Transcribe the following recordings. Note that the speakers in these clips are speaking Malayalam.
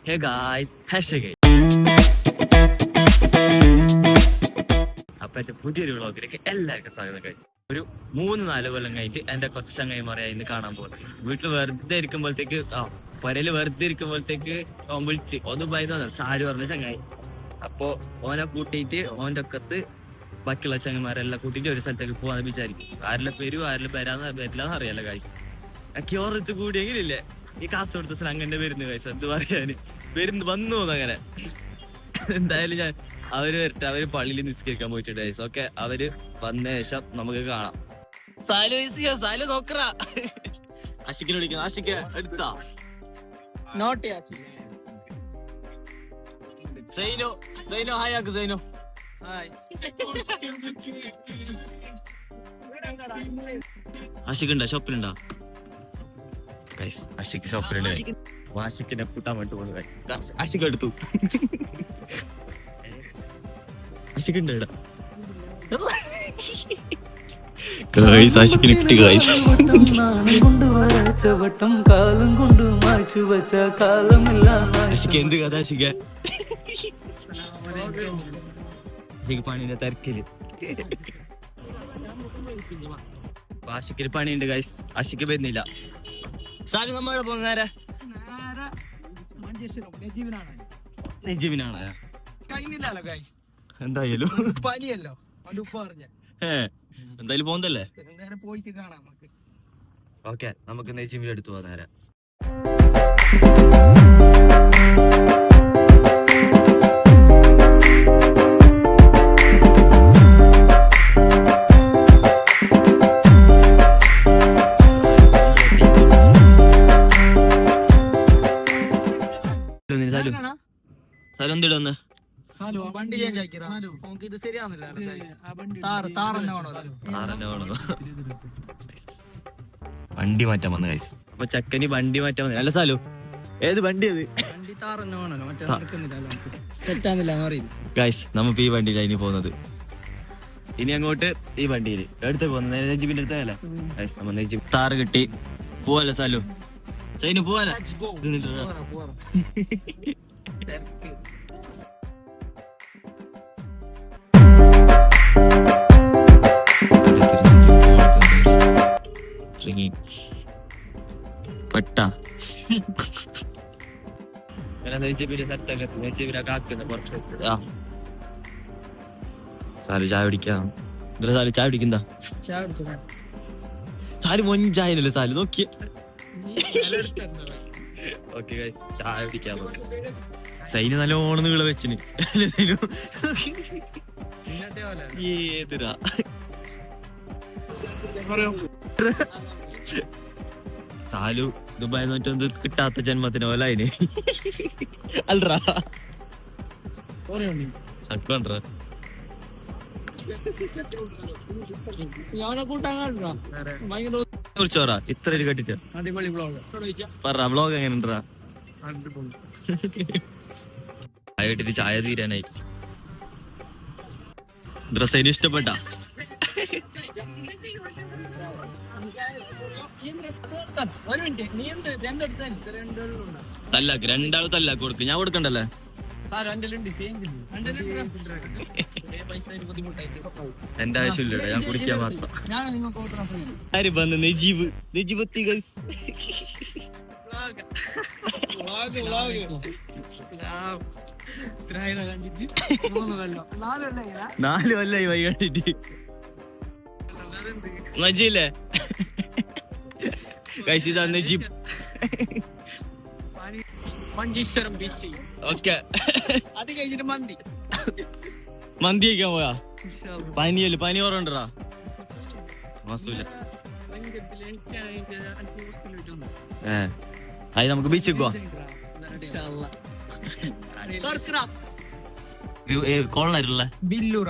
Hey guys hashtag. അപ്പൊ എന്റെ പുതിയൊരു വ്ളോഗിലേക്ക് എല്ലാവർക്കും സ്വാഗതം ഗൈസ്. ഒരു 3-4 കൊല്ലം കഴിഞ്ഞിട്ട് എന്റെ കുറച്ച് ചങ്ങായിമാരെ ഇന്ന് കാണാൻ പോകുന്നത്. വീട്ടിൽ വെറുതെ ഇരിക്കുമ്പോഴത്തേക്ക് പരയില് വെറുതെ ഇരിക്കുമ്പോഴത്തേക്ക് ഓൻ വിളിച്ച് ഒന്ന് ഭയന്ന് സാരി പറഞ്ഞ ചങ്ങായി. അപ്പൊ ഓനെ കൂട്ടിയിട്ട് ഓന്റെ ഒക്കത്ത് ബാക്കിയുള്ള ചങ്ങന്മാരെല്ലാം കൂട്ടിയിട്ട് ഒരു സ്ഥലത്തേക്ക് പോകാന്ന് വിചാരിക്കും. ആരെല്ലാം പേരും ആരെല്ലാം വരില്ലാന്ന് അറിയാലോ ഗൈസ്. ക്യോറിച്ച് കൂടിയെങ്കിലില്ലേ ഈ കാസ്റ്റ് കൊടുത്ത സ്ഥലം അങ്ങനെ വരുന്നു ഗൈസ്. എന്ത് പറയാന് വന്നു അങ്ങനെ. എന്തായാലും ഞാൻ അവര് വരട്ടെ, അവര് പള്ളിയിൽ നിസ്കരിക്കാൻ പോയിട്ടുണ്ട് ഗൈസ്. ഓക്കെ, അവര് വന്ന ശേഷം നമുക്ക് കാണാം. സാലു നോക്കറ ആഷിക്കിനെ വിളിക്കണം. ആഷിക്ക എടുത്താ സൈനോ ഹായ് ആക്ക് സൈനോ. ആഷിക്കുണ്ടോ? ഷോപ്പിലുണ്ടോ? ആഷിക്ക് ഷോപ്പിലുണ്ട്. ആഷിക്കിനെ കൂട്ടാൻ വേണ്ടി പോകുന്നു. ആഷിക്ക് എടുത്തു. ആഷിക്കുണ്ടോ ഇവിടെ? ആഷിക്കിനെ കിട്ടി ഗൈസ്. ആഷിക്ക് എന്ത് കഥ? ആഷിക്ക് പണിന്റെ തിരക്കില്. ആഷിക്കിന് പണിയുണ്ട് ഗൈസ്. ആഷിക്ക് വരുന്നില്ല. സാലു നമ്മടെ പോകുന്നേരാ നെജീവിനാണ്. എന്തായാലും പനിയല്ലോ എന്തായാലും പോകുന്നല്ലേ. പോയിട്ട് കാണാം. ഓക്കെ, നമുക്ക് നെജീവിന്റെ അടുത്ത് പോകാം നേരെ. സ്ഥലം എന്തിടന്ന് വണ്ടി ചേഞ്ച് ആക്കി. ഇത് ശരിയാവുന്നില്ല. വണ്ടി മാറ്റാൻ വന്ന ഗൈസ്. അപ്പൊ ചക്കന് വണ്ടി മാറ്റാൻ വന്ന. അല്ല സാലു, ഏത് വണ്ടി അത്? വണ്ടി താറന്നെ വേണല്ലോ, മറ്റേ നടക്കുന്നില്ല, സെറ്റാന്നില്ല ഗൈസ്. നമുക്ക് ഈ വണ്ടിയിലാണ് ഇനി പോകുന്നത്. ഇനി അങ്ങോട്ട് ഈ വണ്ടിയിൽ എടുത്ത് പോകുന്നത് നെജിബിന്റെ അടുത്തല്ലേ ഗൈസ്. നമ്മ നെജിബ് താറ് കിട്ടി. പോവല്ലേ സാലു? സൈനു പോവാല. പെട്ട സാലു ചായ പിടിക്കാം. സാലു ചായ പിടിക്കുന്ന സാലു മൊഞ്ചായനല്ലേ സാലു നോക്കിയ. ഓക്കെ ഗൈസ്, ചായ പിടിക്കാൻ സൈന് നല്ലോണം നീള വെച്ചിന്. ഏതിരാ സാലു ദുബായ് നോറ്റൊന്ന് കിട്ടാത്ത ജന്മത്തിന് പോലെ അതിന് അല്ലറാ ചക്കണ്ടാ. കുറിച്ചോറാ ഇത്ര കേട്ടിട്ട് പറ. വ്ളോഗ് എങ്ങനെണ്ടാ? ചായ കേട്ടിട്ട് ചായ തീരാനായിട്ട്. ഡ്രസ് അതിന് ഇഷ്ടപ്പെട്ടാ? തല്ലാക്ക് രണ്ടാള് തല്ലാക്ക് കൊടുക്ക്. ഞാൻ കൊടുക്കണ്ടല്ലേ? എന്റെ ആവശ്യമില്ല, ഞാൻ കുടിക്കാൻ മാത്രം. ആര് വന്ന്? നെജീബ്. നെജീബ് എത്തി ഗൈസ്. 4 കൊല്ലായി വൈ കണ്ടിട്ട്. നജീല്ലേ ഗൈസ്, ഇതാ നെജീബ്. മഞ്ചേശ്വരം ബീച്ച്. ഓക്കെ, അത് കഴിഞ്ഞിട്ട് മന്തി കഴിക്കാൻ പോയാ? പനിയല്ലേ? പനി കുറവുണ്ടാ? മസൂല. അത് നമുക്ക് ബീച്ചിൽ പോവാ. കോളറില്ല ബില്ലൂറ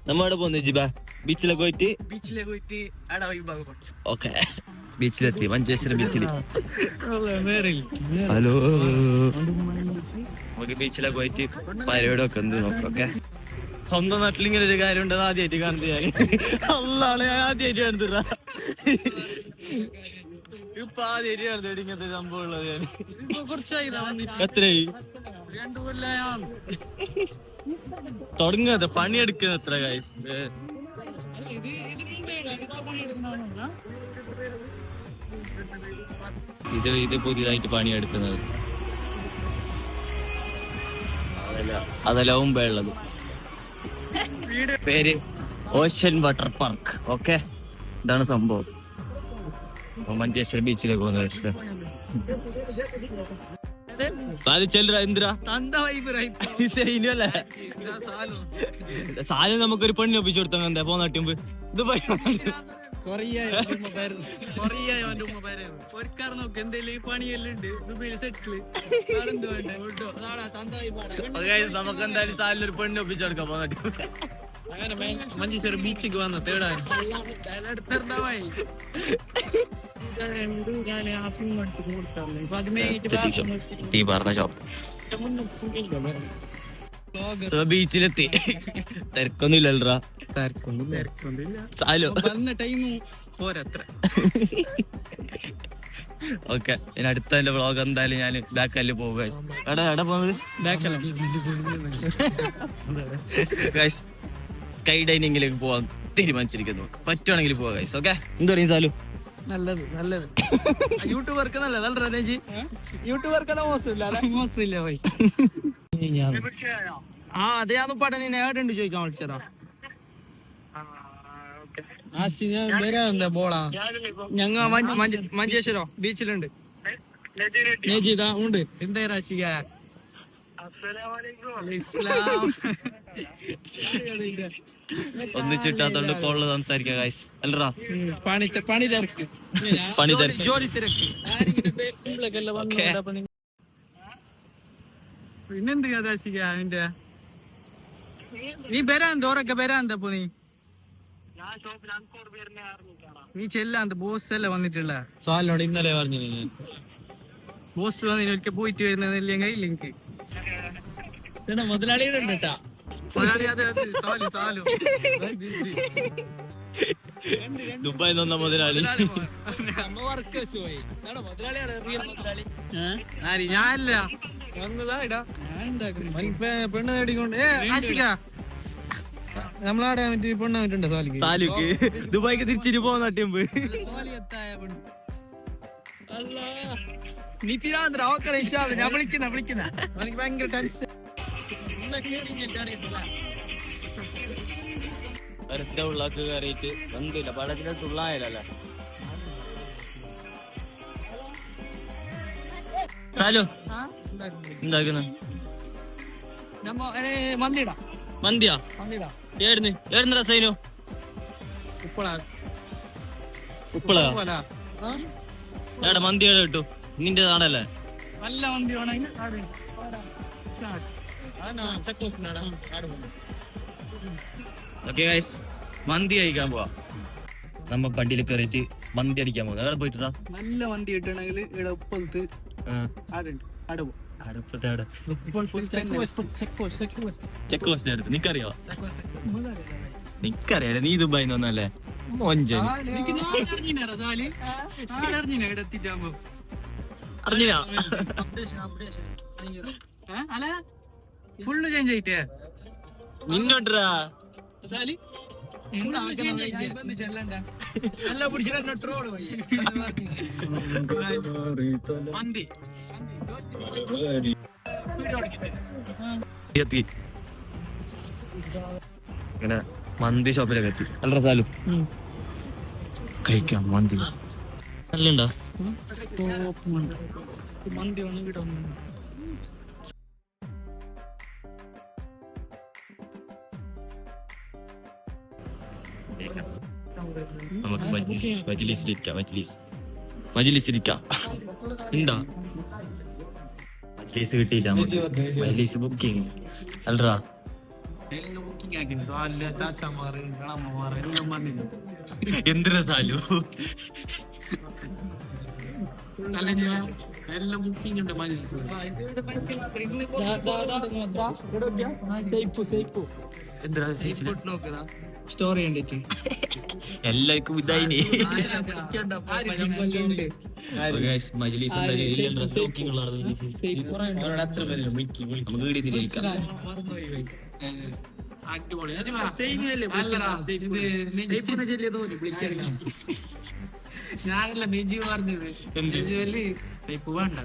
നമ്മടെ പോന്ന് ജിബ ബീച്ചിലൊക്കെ പോയിട്ട്. ഓക്കെ, ബീച്ചിലെത്തി. മഞ്ചേശ്വരം ബീച്ചിൽ. ഹലോ, നമുക്ക് ബീച്ചിലൊക്കെ പോയിട്ട് പരിപാടിയൊക്കെ എന്ത് നോക്കാം. ഓക്കെ, സ്വന്തം നാട്ടിൽ ഇങ്ങനെ ഒരു കാര്യം ഉണ്ടെന്ന് ആദ്യമായിട്ട് കാണുന്നത് ഞാൻ. അള്ളാണ് ഞാൻ ആദ്യമായിട്ട് കാണുന്നില്ല. ഇപ്പൊ ആദ്യമായിട്ട് കാണുന്നത് ഇങ്ങനത്തെ സംഭവം ഉള്ളത് ഞാൻ. എത്രയായി തുടങ്ങാതെ പണിയെടുക്കുന്ന എത്ര കാര്യം. ഇത് പുതിയതായിട്ട് പണിയെടുക്കുന്നത് അതല്ല മുമ്പേ ഉള്ളത്. പേര് ഓഷ്യൻ വാട്ടർ പാർക്ക്. ഓക്കെ, ഇതാണ് സംഭവം. മഞ്ചേശ്വരം ബീച്ചിലേക്ക് പോകുന്നത്. സാല് നമുക്കൊരു പെണ്ണി ഒപ്പിച്ചു കൊടുത്താൽ എന്താ പോന്നാട്ടുമ്പ് ഇത് നമുക്ക് എന്തായാലും സാലിനൊരു പെണ്ണി ഒപ്പിച്ചു കൊടുക്കാം പോന്നാട്ടും. അങ്ങനെ മഞ്ചേശ്വരം ബീച്ചിക്ക് വന്ന തേടാൻ ബീച്ചിലെത്തി. തിരക്കൊന്നുമില്ലല്ലോടാ. സാലോ പോരത്ര. ഓക്കെ, ഇനി അടുത്ത വ്ളോഗ് എന്തായാലും ഞാൻ ബാക്കല്ല് പോവുക. എടാ പോകുന്നത് സ്കൈ ഡൈനിങ്ങിലേക്ക് പോവാൻ തീരുമാനിച്ചിരിക്കുന്നു. പറ്റുവാണെങ്കിൽ പോവാ ഗൈസ്. ഓക്കെ, എന്ത് പറയും സാലു? നല്ലത് യൂട്യൂബർക്ക് നല്ലതല്ലേ യൂട്യൂബർക്ക് മോശമില്ല പോയി. ആ അതെ, ഞാൻ പടം ഏടുണ്ട് ചോദിക്കാൻ വിളിച്ചതാ. വരാറുണ്ട് ബോളാ ഞങ്ങ മഞ്ചേശ്വരം ബീച്ചിലുണ്ട്. നജീദ ഉണ്ട്. എന്താ രാശിക? ഒന്നിച്ചിട്ടാത്തോണ്ട് കോള് സംസാരിക്കാം ഗൈസ്. അല്ലടാ പണി തിരക്ക് ജോലി തിരക്ക്. പിന്നെന്ത് കഥാശിക അതിന്റെ? നീ വരാന്ത് ഓരൊക്കെ വരാന്തപ്പോ നീ ചെല്ലാന്ത് ബോസ് അല്ലേ വന്നിട്ടുള്ള? സാലിനോട് ഇന്നലെ പറഞ്ഞു ബോസ് വന്നിട്ട് ഒരിക്കൽ പോയിട്ട് വരുന്നില്ല കയ്യിലെനിക്ക്. മുതലാളിയുടെ ഉണ്ട് കേട്ടാ. ദുബായ് നിന്ന മുതലാളി. ഞാനല്ല പെണ്ണ് നേടിക്കൊണ്ട് നമ്മളവിടെ മറ്റേ പെണ്ണ് വന്നിട്ടുണ്ട് സാലുക്ക്. ദുബായിക്ക് തിരിച്ചിട്ട് പോകുന്ന ടീമ്പ്. നീ പിരാന്തര ഓക്കറ ഇഷാദ്. ഞാൻ വിളിക്കുന്ന എനിക്ക് ഭയങ്കര ടെൻഷൻ. വെറുതെ ഉള്ളാക്ക് കയറിയിട്ട് എന്തില്ല പടത്തിന്റെ തുള്ളായല്ലേ. സാലു എന്താക്കുന്ന മന്തിയാ? ഏടുന്ന രസൈനോ? ഉപ്പളാ ഏടാ മന്തി ഏടാ കിട്ടു? നിന്റെ നാടല്ലേ? നല്ല മന്തി ഓക്കെ ഗൈസ്, മന്തി കഴിക്കാൻ പോവാ. നമ്മ വണ്ടിയിൽ കയറിയിട്ട് മന്തി അടിക്കാൻ പോകും. എവിടെ പോയിട്ടാ? നല്ല മന്തി കിട്ടണമെങ്കിൽ ഇവിടെ ഉപ്പത്ത് ചെക്ക് പോസ്റ്റ് അടുത്ത്. നിക്കറിയോ? നിക്കറിയാലേ, നീ ദുബായി വന്നല്ലേ മോഞ്ചൻ. അറിഞ്ഞില്ല ഫുള്ള് ചേഞ്ച് ആയിട്ടേ നിന്നോട്ടാ ഇങ്ങനെ മന്തി ഷോപ്പിലൊക്കെ എത്തി. അല്ല സാലു കഴിക്കാം മന്തി നല്ലുണ്ടോ? മന്തി ഒന്നും കിട്ടും. നമുക്ക് മജ്ലിസിലിരിക്കാം. ഉണ്ടോ മജ്ലിസ്? കിട്ടിയില്ല. മജ്ലിസ് ബുക്കിംഗ് അല്ലടാ. എന്തിനാ സാലു? എല്ലാം ബുക്കിംഗ് ഉണ്ട് സ്റ്റോറി കണ്ടിട്ട് എല്ലാവർക്കും ഇതായിന് മജ്‌ലിസ് അടിപൊളി ഞാനല്ല നെജി പറഞ്ഞത് നെജില് ഇപ്പൊ വേണ്ട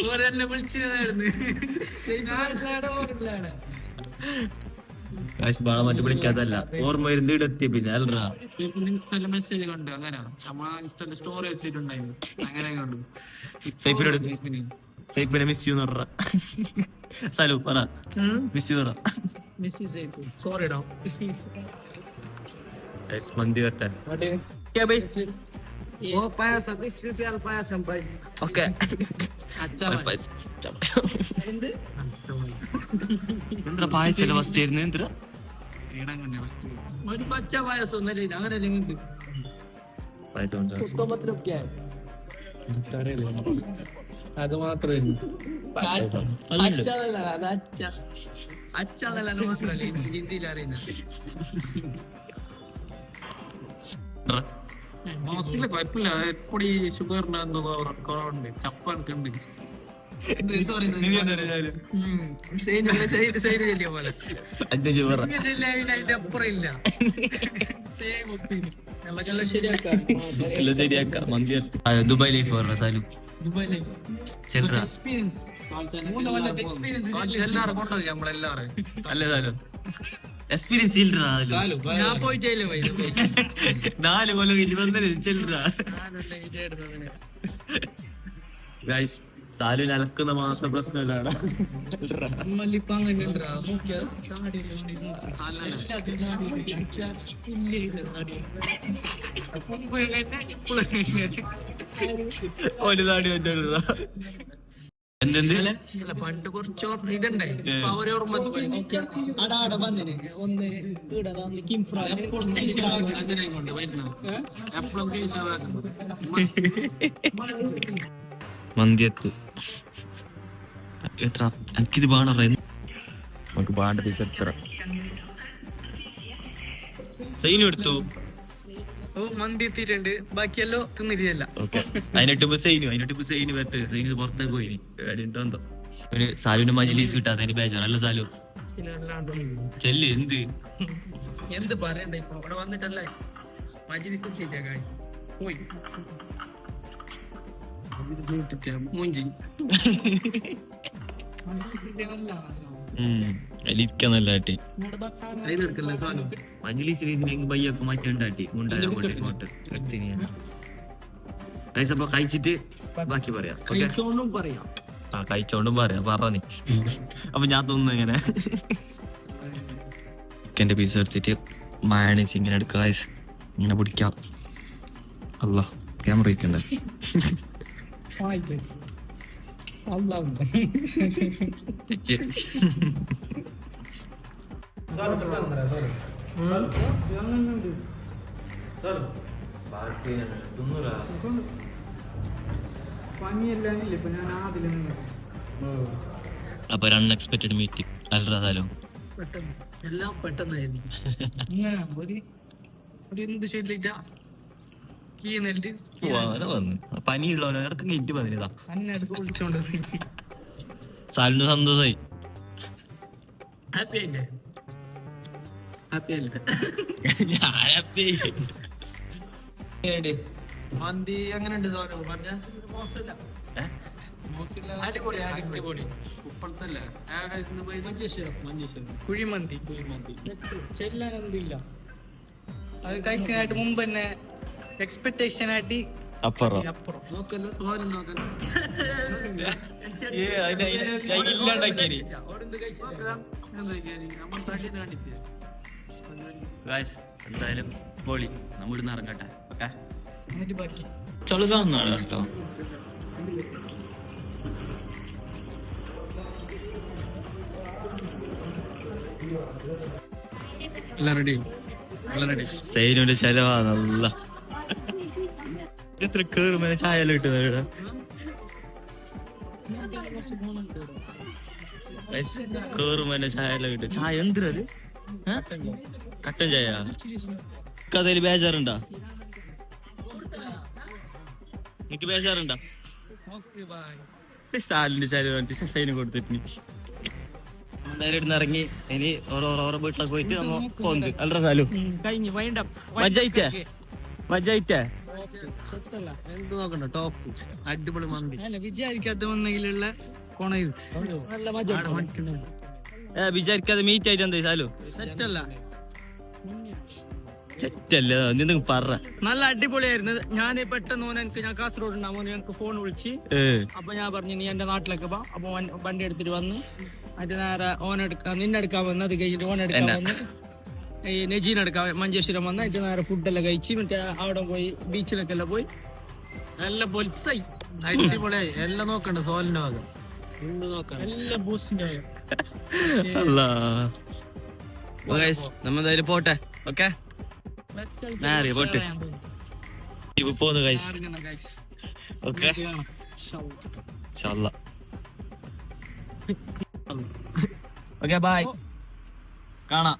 ഓരെന്നെ വിളിച്ചിരുന്നായിരുന്നു മറ്റു വിളിക്കാതല്ല ഓർമ്മ വരുന്ന ഇടത്തിയ പിന്നെ അല്ലടാ ഇൻസ്റ്റയില് മെസ്സേജ് കണ്ടു അങ്ങനെ നമ്മളെ ഇൻസ്റ്റയില് സ്റ്റോറി വെച്ചിട്ടുണ്ടായിരുന്നു അങ്ങനെ കണ്ടു സൈപ്പിനെ മിസ് ചെയ്യുന്ന പറഞ്ഞ സലു പറ മിസ് പറ സോറിടാ മന്തി വെത്താൻ ഓക്കെ എന്താ പായസം ഫസ്റ്റ് ആയിരുന്നു എന്താ ഒരു പച്ച പായസം ഒന്നല്ലേ അങ്ങനല്ലേ നിങ്ങൾക്ക് പായസം അത് മാത്രമേ അച്ഛനല്ല മാത്രമല്ല ഹിന്ദിയിൽ അറിയുന്നത് മോസ്റ്റില് കുഴപ്പമില്ല എപ്പോഴും ഈ ഷുഗറിന്റെ എന്തോ കുറവുണ്ട് ചപ്പ ഉണ്ട് ദുബായ് ലൈഫ് പറഞ്ഞ സാലു എല്ലാരും കൊണ്ടുപോയി നമ്മളെല്ലാരും അല്ലേ സാലു എക്സ്പീരിയൻസ് ഇല്ലടാ ഞാൻ പോയിട്ടേ പോയി 4 കൊല്ലം കഴിഞ്ഞ് വന്നേ ചെല്ലടാ സാലുവിന് അലക്കുന്ന മാത്രം പ്രശ്നമില്ലാടാ ഒരു നാടി പറ്റുള്ളൂ എന്തെന്ത് പണ്ട് കുറച്ച് ഇതുണ്ടായി അവരെ ഓർമ്മ അങ്ങനെ കൊണ്ട് വരുന്ന എപ്പോഴും മന്തിയത്ത് എത്ര എനിക്കിത് വേണ നമുക്ക് വേണ്ട പൈസ എത്ര സൈനും എടുത്തു മന്തി എത്തിയിട്ടുണ്ട് ബാക്കിയല്ലോ തിന്നിട്ടില്ല ഓക്കെ അതിനിട്ട് സൈന് വരട്ടെ സൈന് പുറത്തേക്ക് പോയി എന്തോ ഒരു സാലുവിന്റെ മജ്‌ലിസ് കിട്ടാതെ അതിന് ബേജാറല്ല സാലു ചെല്ല് എന്ത് പറയണ്ട ഇപ്പൊ അവിടെ വന്നിട്ടല്ലേ മജ്‌ലിസ് പോയി മൂഞ്ചി ഇരിക്കുന്നല്ല ആട്ടി ഇതെടുക്കല്ലേ സാധനം മജ്‌ലിസിൽ ബയ്യൊക്കെ മാറ്റിണ്ടാട്ടി അപ്പൊ കഴിച്ചിട്ട് ബാക്കി പറയാം പറയാം ആ കഴിച്ചോണ്ടും പറയാം പറഞ്ഞി അപ്പൊ ഞാൻ തോന്നുന്നു ഇങ്ങനെ എന്റെ പീസ് എടുത്തിട്ട് മയണീസ് ഇങ്ങനെ എടുക്കുക ഇങ്ങനെ പിടിക്കാം അല്ല ക്യാമറ വയ്ക്കണ്ടേ അപ്പൊ ഒരു അൺഎക്സ്പെക്ടഡ് മീറ്റിംഗ് അല്ലതാലോ എല്ലാം പെട്ടെന്നായിരുന്നു എന്ത് ശരിയില്ല പനിയുള്ളവനോ ഇടക്ക് ഗേറ്റ് പതിനതാ വിളിച്ചോണ്ട് സാലിന് സന്തോഷായി ഹാപ്പി ആയില്ലേ ഹാപ്പി ആയില്ലേ മന്തി അങ്ങനെ ഉണ്ട് സാധനം പറഞ്ഞ മോശമില്ല അടിപൊളി അടിപൊളി ഉപ്പളത്തല്ലേ കുഴിമന്തി ചെല്ലാൻ എന്തില്ല അത് കഴിക്കാനായിട്ട് മുമ്പ് തന്നെ എക്സ്പെക്ടേഷൻ ആയിട്ട് അപ്പുറം നോക്കല്ലോ സോലും നോക്കല്ലോ എന്തായാലും പൊളി നമ്മളിന്ന് ഇറങ്ങട്ടെ ഓക്കെ എന്നിട്ട് ബാക്കി ചളുകാവുന്നതാണ് കേട്ടോ എല്ലാം റെഡി സൈനുവിന്റെ ചെലവാ നല്ല എത്ര കേറുമ്പോ ചായ കിട്ടുന്നത് കേറുമ്പോ തന്നെ ചായ എല്ലാം കിട്ടും. ചായ എന്തിനത്? കട്ടൻ ചായ. കഥയില് ബേജാറുണ്ടോ? എനിക്ക് ബേജാറുണ്ടോ? സ്റ്റാലിന്റെ ചായ ശശൈന് കൊടുത്തിട്ട് എന്തായാലും ഇവിടുന്ന് ഇറങ്ങി ഇനി ഓരോ വീട്ടിലൊക്കെ പോയിട്ട് നമ്മ പോകുന്നത് അല്ലറ സാലു കഴിഞ്ഞു മജായിട്ടേ മജായിട്ടേ എന്ത് നോക്കണ്ട ടോപ്പ് അടിപൊളി മന്തി. വിചാരിക്കാത്ത വന്നെങ്കിലുള്ള കോണ ഇത് നല്ല മജ വിചാരിക്കാതെ മീറ്റ് ആയിട്ട് എന്താ സാലു സെറ്റല്ല തെറ്റല്ലേ എന്തെങ്കിലും പറ. നല്ല അടിപൊളിയായിരുന്നു. ഞാൻ പെട്ടെന്ന് എനിക്ക് ഞാൻ കാസർഗോഡ് ഉണ്ടാവും എനിക്ക് ഫോൺ വിളിച്ച് അപ്പൊ ഞാൻ പറഞ്ഞു നീ എന്റെ നാട്ടിലേക്ക് പോ. അപ്പൊ വണ്ടി എടുത്തിട്ട് വന്ന് അത് നേരെ നിന്നെടുക്കാൻ വന്ന് അത് കഴിഞ്ഞിട്ട് ഓനെടുക്കാൻ വന്ന് ഈ നെജീനെടുക്കാൻ മഞ്ചേശ്വരം വന്ന് അതിന്റെ നേരെ ഫുഡെല്ലാം കഴിച്ച് മറ്റേ അവിടെ പോയി ബീച്ചിലൊക്കെ എല്ലാം പോയി നല്ല പൊലിസായി അടിപൊളിയായി. എല്ലാം നോക്കണ്ട സോലിന്റെ ഭാഗം നോക്കണം എല്ലാം ബൂസിന്റെ നമ്മ പോട്ടെ. ഓക്കെ പോട്ടെ ഇപ്പൊ പോന്നു ഗൈസ്. ഓക്കെ ഓക്കെ ബൈ കാണാം.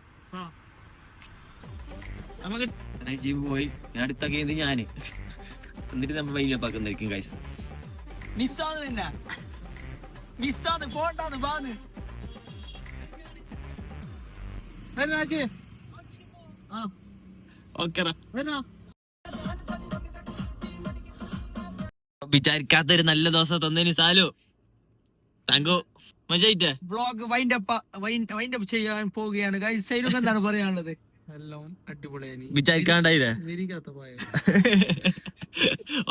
നമുക്ക് ജീവ് പോയി അടുത്തൊക്കെ ഞാന് എന്നിട്ട് നമ്മ വൈകിപ്പാക്കുന്നായിരിക്കും ഗൈസ്. മിസ്സാണ് തന്നെ മിസ്സാണ് പോണ്ടാന്ന് പാന്ന് ഓക്കെടാ. വിചാരിക്കാത്തൊരു നല്ല ദിവസം തന്നേന് സാലു. താങ്കോ മജായിട്ടേ. വ്ളോഗ് വൈൻഡപ്പ് ചെയ്യാൻ പോവുകയാണ് ഗൈസ്. സൈനുക്ക് എന്താണ് പറയാനുള്ളത്? എല്ലാം അടിപൊളിയായി. വിചാരിക്കാണ്ടായില്ലേ? വിരിക്കാത്ത പോയ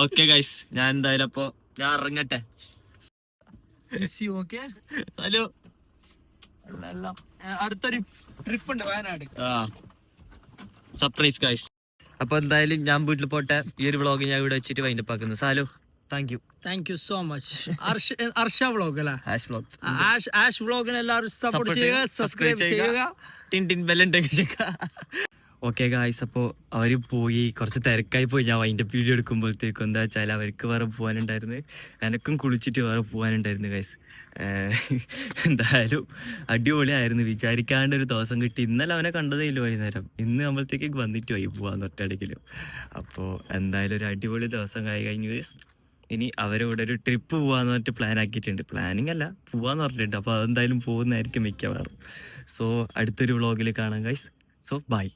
ഓക്കെ ഗൈസ് ഞാൻ എന്തായാലും അപ്പൊ ഞാൻ ഇറങ്ങട്ടെ. ഓക്കെ സാലു എല്ലാം അടുത്തൊരു ട്രിപ്പ് ഉണ്ട് വയനാട്. Surprise guys. അപ്പൊ എന്തായാലും ഞാൻ വീട്ടിൽ പോട്ടെ. ഈ ഒരു വ്ളോഗ് ഞാൻ ഇവിടെ വെച്ചിട്ട് വൈൻഡപ്പ് ആക്കുന്നു. Salu thank you so much. Arsha vlog അല്ലേ? ആഷ് വ്ളോഗ്. ആഷ് വ്ളോഗിന് എല്ലാവരും സപ്പോർട്ട് ചെയ്യുക, സബ്സ്ക്രൈബ് ചെയ്യുക, ടിൻ ബെല്ലുണ്ടെങ്കിൽ. ഓക്കെ ഗായ്സ് അപ്പോൾ അവർ പോയി കുറച്ച് തിരക്കായി പോയി. ഞാൻ വൈൻഡപ്പ് വീഡിയോ എടുക്കുമ്പോഴത്തേക്കും എന്താ വെച്ചാൽ അവർക്ക് വേറെ പോകാനുണ്ടായിരുന്നു, എനക്കും കുളിച്ചിട്ട് വേറെ പോകാനുണ്ടായിരുന്നു ഗൈസ്. എന്തായാലും അടിപൊളിയായിരുന്നു. വിചാരിക്കാണ്ട് ഒരു ദിവസം കിട്ടി. ഇന്നലെ അവനെ കണ്ടതേ ഇല്ല വൈകുന്നേരം. ഇന്ന് നമ്മളത്തേക്ക് വന്നിട്ട് പോയി പോകാൻ ഒറ്റയടിക്കലും. അപ്പോൾ എന്തായാലും ഒരു അടിപൊളി ദിവസം കഴിഞ്ഞു ഗൈസ്. ഇനി അവരോട് ഒരു ട്രിപ്പ് പോകാന്ന് പറഞ്ഞിട്ട് പ്ലാൻ ആക്കിയിട്ടുണ്ട്. പ്ലാനിങ് അല്ല, പോവാന്ന് പറഞ്ഞിട്ടുണ്ട്. അപ്പോൾ അതെന്തായാലും പോകുന്നതായിരിക്കും മിക്കവാറും. സോ അടുത്തൊരു വ്ളോഗിൽ കാണാം ഗൈസ്. So by.